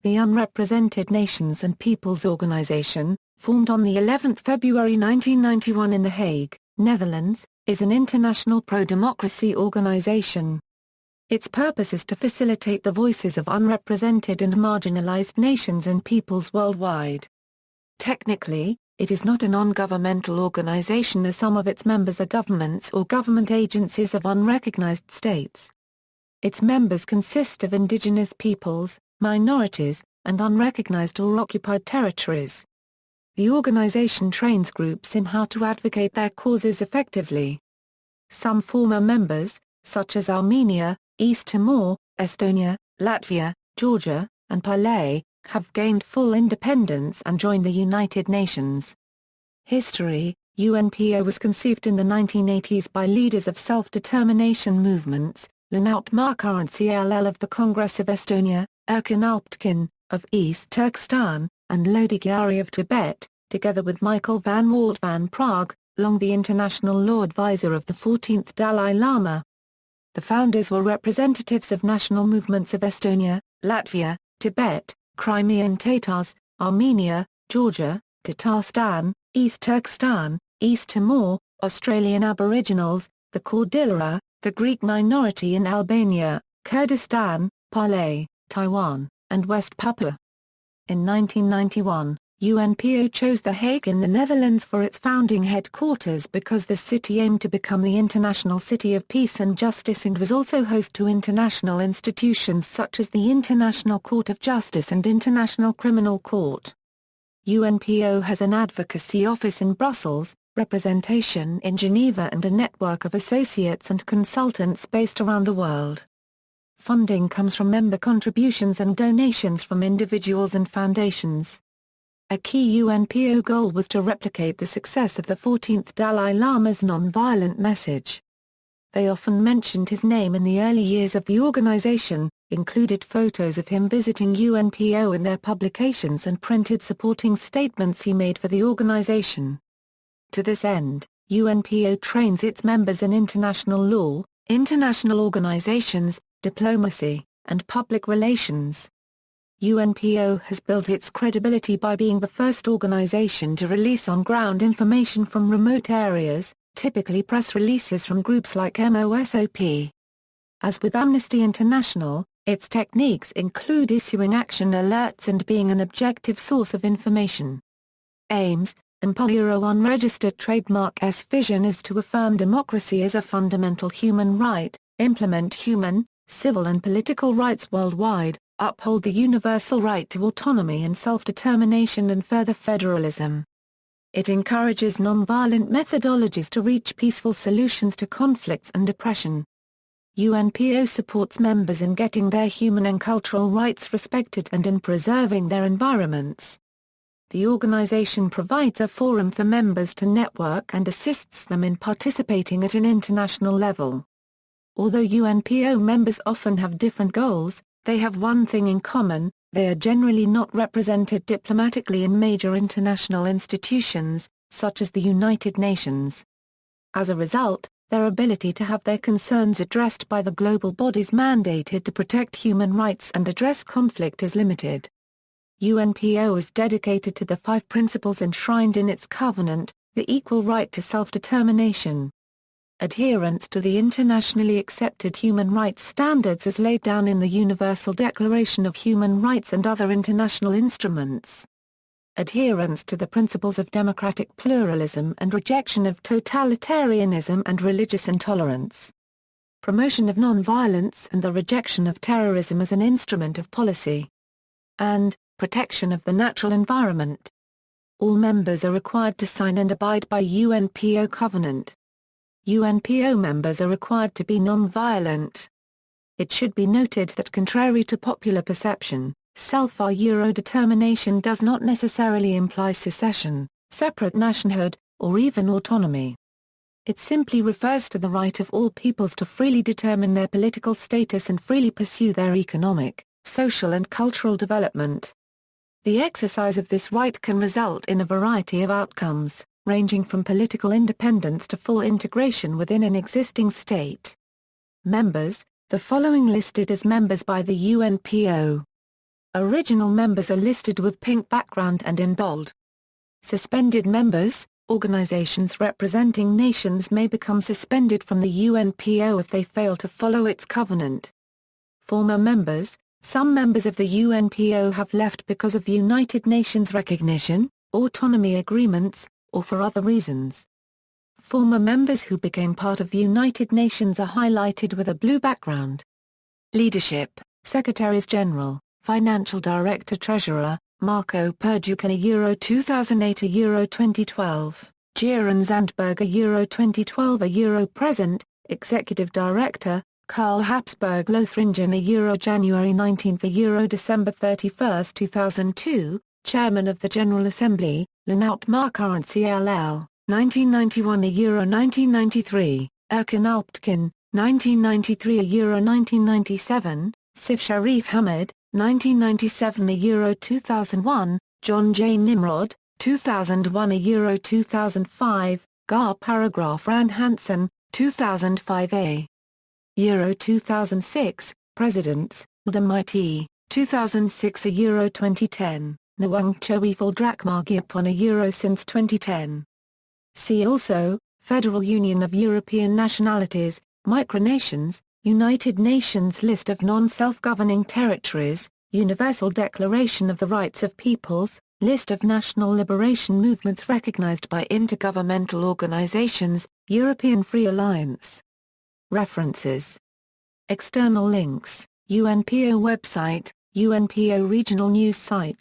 The Unrepresented Nations and Peoples Organization, formed on the 11th February 1991 in The Hague, Netherlands, is an international pro-democracy organization. Its purpose is to facilitate the voices of unrepresented and marginalized nations and peoples worldwide. Technically, it is not a non-governmental organization as some of its members are governments or government agencies of unrecognized states. Its members consist of indigenous peoples, minorities, and unrecognized or occupied territories. The organization trains groups in how to advocate their causes effectively. Some former members, such as Armenia, East Timor, Estonia, Latvia, Georgia, and Palau, have gained full independence and joined the United Nations. History: UNPO was conceived in the 1980s by leaders of self-determination movements, Lanaut Markarantsi of the Congress of Estonia, Erkan Alptkin, of East Turkestan, and Lodi Gyari of Tibet, together with Michael van Walt van Praag, long the international law advisor of the 14th Dalai Lama. The founders were representatives of national movements of Estonia, Latvia, Tibet, Crimean Tatars, Armenia, Georgia, Tatarstan, East Turkestan, East Timor, Australian Aboriginals, the Cordillera, the Greek minority in Albania, Kurdistan, Palau, Taiwan, and West Papua. In 1991, UNPO chose The Hague in the Netherlands for its founding headquarters because the city aimed to become the international city of peace and justice and was also host to international institutions such as the International Court of Justice and International Criminal Court. UNPO has an advocacy office in Brussels, representation in Geneva and a network of associates and consultants based around the world. Funding comes from member contributions and donations from individuals and foundations. A key UNPO goal was to replicate the success of the 14th Dalai Lama's non-violent message. They often mentioned his name in the early years of the organization, included photos of him visiting UNPO in their publications and printed supporting statements he made for the organization. To this end, UNPO trains its members in international law, international organizations, diplomacy, and public relations. UNPO has built its credibility by being the first organization to release on-ground information from remote areas, typically press releases from groups like MOSOP. As with Amnesty International, its techniques include issuing action alerts and being an objective source of information. Aims: Empire Unregistered Trademark S vision is to affirm democracy as a fundamental human right, implement human, civil and political rights worldwide, uphold the universal right to autonomy and self-determination and further federalism. It encourages non-violent methodologies to reach peaceful solutions to conflicts and oppression. UNPO supports members in getting their human and cultural rights respected and in preserving their environments. The organization provides a forum for members to network and assists them in participating at an international level. Although UNPO members often have different goals, they have one thing in common: they are generally not represented diplomatically in major international institutions, such as the United Nations. As a result, their ability to have their concerns addressed by the global bodies mandated to protect human rights and address conflict is limited. UNPO is dedicated to the 5 principles enshrined in its covenant: the equal right to self-determination, adherence to the internationally accepted human rights standards as laid down in the Universal Declaration of Human Rights and other international instruments, adherence to the principles of democratic pluralism and rejection of totalitarianism and religious intolerance, promotion of non-violence and the rejection of terrorism as an instrument of policy, and protection of the natural environment. All members are required to sign and abide by UNPO covenant. UNPO members are required to be non-violent. It should be noted that contrary to popular perception, self-determination does not necessarily imply secession, separate nationhood, or even autonomy. It simply refers to the right of all peoples to freely determine their political status and freely pursue their economic, social and cultural development. The exercise of this right can result in a variety of outcomes, ranging from political independence to full integration within an existing state. Members: the following listed as members by the UNPO. Original members are listed with pink background and in bold. Suspended members, organizations representing nations may become suspended from the UNPO if they fail to follow its covenant. Former members, some members of the UNPO have left because of United Nations recognition, autonomy agreements, or for other reasons. Former members who became part of United Nations are highlighted with a blue background. Leadership, Secretaries-General, Financial Director Treasurer, Marco Perduca Euro 2008 Euro 2012, Jeroen Zandberg Euro 2012 Euro Present, Executive Director, Karl Habsburg Lothringen Euro January 19 Euro December 31, 2002, Chairman of the General Assembly, Lenout Marcurrency LL, 1991 Euro 1993, Erkan Alptkin, 1993 Euro 1997, Sif Sharif Hamid, 1997 Euro 2001, John J. Nimrod, 2001 Euro 2005, Gar Paragraph Ran Hansen, 2005 A. Euro 2006, Presidents, Udamite, 2006 Euro 2010, Nawang Choeful Drakmargiapon Euro since 2010. See also, Federal Union of European Nationalities, Micronations, United Nations List of non-self-governing territories, Universal Declaration of the Rights of Peoples, List of national liberation movements recognized by intergovernmental organizations, European Free Alliance. References. External links, UNPO website, UNPO regional news site.